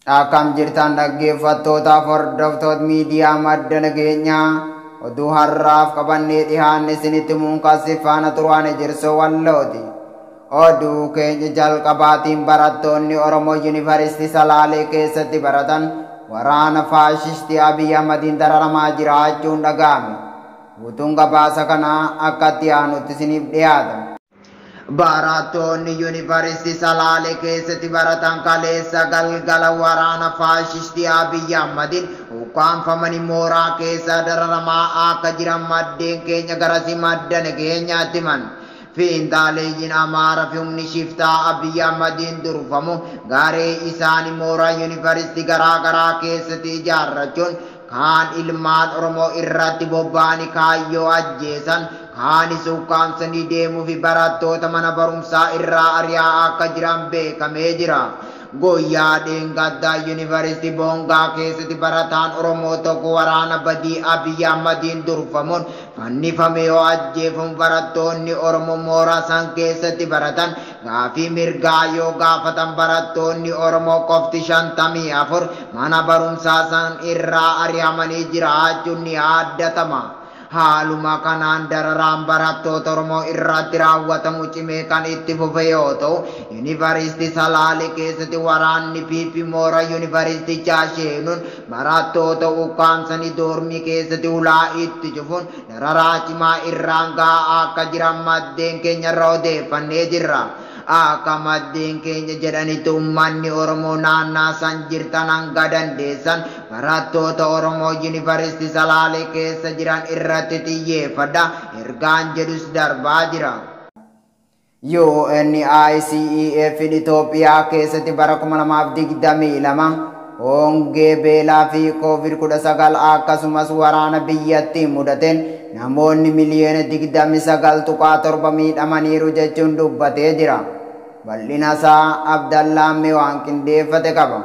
Akkam jirtan dhaggeeffattoota hordoftoota miidiyaa madda nageenyaa oduu har'aaf qabannee dhiyaanne isinitti muunkaasii faana turaan jirsoo wallooti. Oduu keenya jalqabaatiin barattoonni Oromoo Yuunivarsiitii Salaalee keessatti baratan waraana faashistii Abiy Ahmadiin dararamaa jiraachuun dhaga'ame. Guutuun gabaasa kanaa akka itti aanutti isiniif dhiyaata. Barattoonni Yuunivarsiitii Salaalee keessatti baratan kaleessa galgala waraana faashistii Abiy Ahmadiin ukkaanfamanii mooraa keessa dararamaa akka jiran maddeen keenya garasii madda nageenyaatti himan. Fiinxaaleeyyiin Amaaraa fi humni shiftaa Abiy Ahmadiin durfamu garee isaanii mooraa Yuunivarsiitii garaagaraa keessatti ijaarrachuun kaan ilmaan Oromoo irratti bobba'anii kaayyoo ajjeesan kaanis ukkaamsanii deemuu fi barattoota mana barumsaa irraa ari'aa akka jiran beekamee jira. Guyyaa dheengaddaa Yuunivarsiitii Boongaa keessatti barataan Oromoo tokko waraana badii Abiy Ahmadiin durfamuun fannifamee yoo ajjeefamu barattoonni Oromoo mooraa san keessatti baratan gaafii mirgaa yoo gaafatan barattoonni Oromoo qofti 54 mana barumsaa san irraa ari'amanii jiraachuun ni yaaddatama. Haaluma kanaan dararaan barattoota Oromoo irratti raawwatamu cimee kan itti fufe yoo ta'u, Yuunivarsiitii Salaalee keessatti waraanni PP mooraa Yuunivarsiitichaa seenuun barattoota ukkaamsanii doormii keessatti ulaa itti cufuun dararaa cimaa irraan gahaa akka jiran maddeen keenya irraa odeeffannee jirra. Akka maddeen keenya jedhanitti uummanni Oromoo naannaa san jirtan hanga dandeessan barattoota Oromoo Yuunivarsiitii Salaalee keessa jiran irratti xiyyeeffadha ergaan jedhus darbaa jira. UNICEF Itoophiyaa keessatti bara 2022 hongee beelaa fi COVID-19 akkasumas waraana biyyattii mudateen namoonni miliyoona 29.7 miidhamaniiru jechuun dubbatee jira. Bal'ina isaa Abdallaamee waan qindeeffate qaba.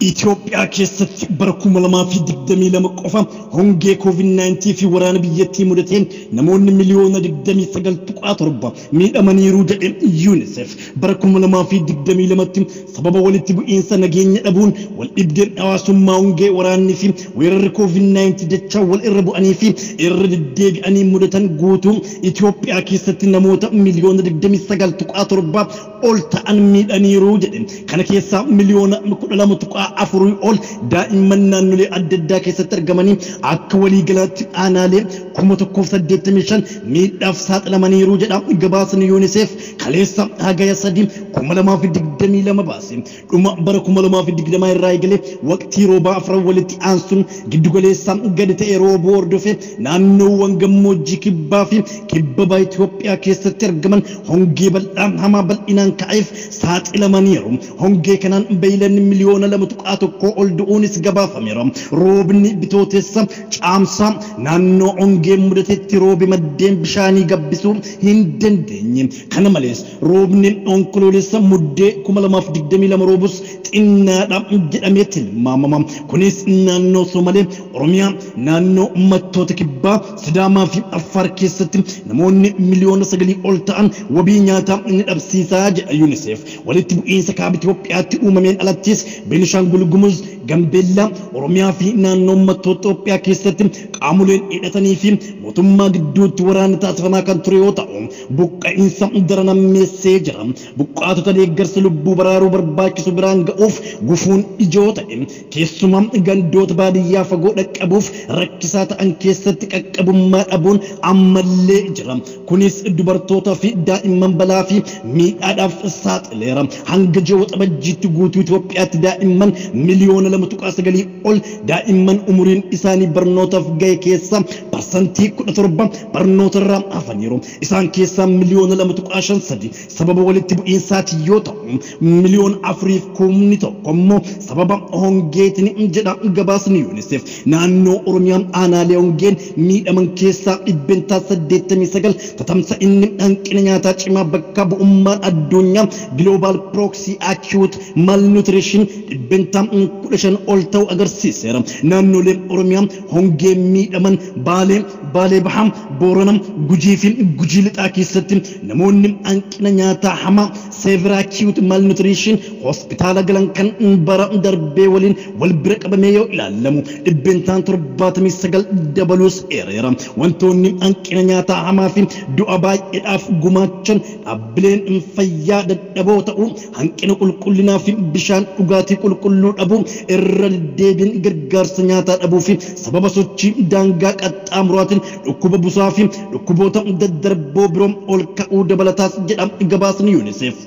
Itoophiyaa keessatti bara 2022 qofa hongee COVID-19 fi waraana biyyattii mudateen namoonni miliyoona 29.7 miidhamaniiru jedhe UNICEF bara 2022tti sababa walitti bu'iinsa nageenya dhabuun wal dhibdeen hawaasummaa hongee waraannii fi weerarri COVID-19 jecha wal irra bu'anii fi irra deddeebi'anii mudatan guutuu Itoophiyaa keessatti namoota miliyoona 29.7 ol ta'an miidhaniiru jedhe. Kana keessaa miliyoona 12.4 ol daa'imman naannolee adda addaa keessatti argamanii akka waliigalaatti aanaalee 185 miidhaaf saaxilamaniiru jedha gabaasni UNICEF kaleessa hagaya 3 2022 baase. Dhuma bara 2020 irraa eegalee waqtii roobaa afran walitti aansuun giddugaleessa gadi ta'e roobuu hordofee naannoowwan gammoojjii kibbaa fi kibba Itoophiyaa keessatti argaman hongee bal'aan hamaa bal'inaan ka'eef saaxilamaniiru. Hongee kanaan beeylanni miliyoona 2.1 ol du'uunis gabaafameera. Roobni bitootessa caamsaa naannoo hongee mudatetti roobi maddeen bishaanii gabbisuu hin dandeenye. Kana malees roobni onkoloolessa muddee 2022 roobus xinnaadha jedhamee tilmaamama. Kunis naannoo Somalee, Oromiyaa, naannoo uummattoota kibbaa, Sidaamaa fi Affaar keessatti namoonni miliyoona 9 ol ta'an wabii nyaataa ni dhabsiisaa jedha UNICEF. Walitti bu'iinsa kaaba Itoophiyaatti uumameen alattis Beenishaangul Gumuz, Gambeellaa, Oromiyaa fi naannoo uummattoota Itoophiyaa keessatti qaamoleen hidhatanii fi mootummaa gidduutti waraanni taasifamaa kan ture yoo ta'u, buqqa'iinsa daran ammeessee jira. Buqqaatota deeggarsa lubbuu baraaruu barbaachisu biraan ga'uuf gufuun ijoo ta'e keessumaa gandoota baadiyyaa fagoo dhaqqabuuf rakkisaa ta'an keessatti qaqqabummaa dhabuun ammallee jira. Kunis dubartootaa fi daa'imman balaa fi miidhaadhaaf saaxileera. Hanga ji'a waxabajjiitti guutuu Itoophiyaatti daa'imman miliyoona 2.9 ol daa'imman umuriin isaanii barnootaaf ga'e keessaa parsantii 17 barnoota irraa hafaniiru. Isaan keessaa miliyoona 2.3 sababa walitti bu'iinsaati yoo ta'u miliyoona 4.1 tokko immoo sababa hongeetiin jedha gabaasni UNICEF. Naannoo Oromiyaa aanaalee hongeen miidhaman keessaa 89 tatamsa'inni hanqina nyaataa cimaa bakka bu'ummaan addunyaa Global Proxy Acute Malnutrition 15 ol ta'u agarsiiseera. Naannoleen Oromiyaa hongee miidhaman Baalee Bahaa, Booranaa, Gujii fi Gujii Lixaa keessatti namoonni hanqina nyaataa hamaa severe acute malnutrition hospitala galan kan bara darbee waliin wal bira qabamee yoo ilaalamu dhibbentaan 79 dabalus ereera wantoonni hanqina nyaataa hamaa fi du'a baay'eedhaaf gumaachan dhaabbileen fayyaa dadhaboo ta'uu hanqina qulqullinaa fi bishaan dhugaatii qulqulluu dhabuu irra deebiin gargaarsa nyaataa dhabuu fi sababa sochii daangaa qaxxaamuraatiin dhukkuba busaa fi dhukkuboota daddarboo biroon ol ka'uu dabalataas jedha gabaasni UNICEF.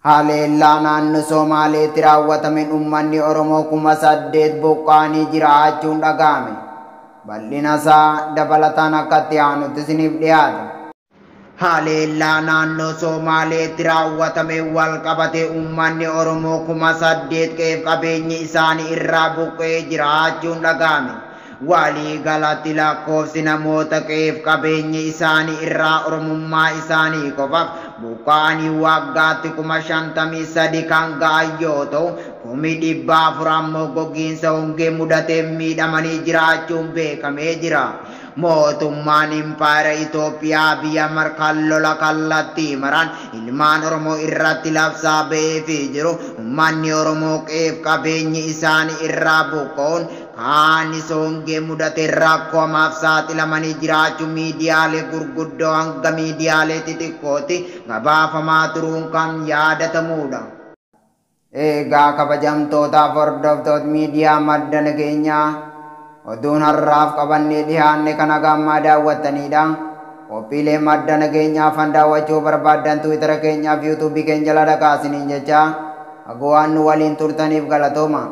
Haleellaa naannoo Somaaleetti raawwatameen uummanni Oromoo 8,000 buqqaanii jiraachuun dhaga'ame. Bal'ina isaa dabalataan akkatti aanutti isiniif dhiyaata. Haleellaa naannoo Somaaleetti raawwatameen wal qabatee uummanni Oromoo 8,000 qe'ee qabeenyi isaanii irraa buqqee jiraachuun dhaga'ame. Walii galatti lakkoofsi namoota qe'ee qabeenyi isaanii irraa Oromummaa isaanii qofaaf buqqaanii waggaatti 53 kan ga'an yoo ta'u 400 ammoo gogiinsa hongee mudatee miidhamanii jiraachuun beekamee jira. Mootummaan Impaayera Itoophiyaa biyya markaan lola kallattii maraan ilmaan Oromoo irratti labsaa ba'eefii jiru uummanni Oromoo qe'ee qabeenyi isaanii irraa buqqa'uun kaanis hongee mudate rakkoo hamaaf saaxilamanii jiraachuu miidiyaalee gurguddoo hanga miidiyaalee xixiqqootti gabaafamaa turuun kan yaadatamudha. Egaa kabajamtootaaf hordoftoota miidiyaa madda nageenyaa oduun har'aaf qabannee dhiyaanne kana gammaa daawwattanidha. Qophiilee madda nageenyaaf kan daawwachuu barbaadan Tiwiitara keenyaaf yuutuubii keenya jala dhaqaa isiniin jecha waan nu waliin turtaniif galatooma.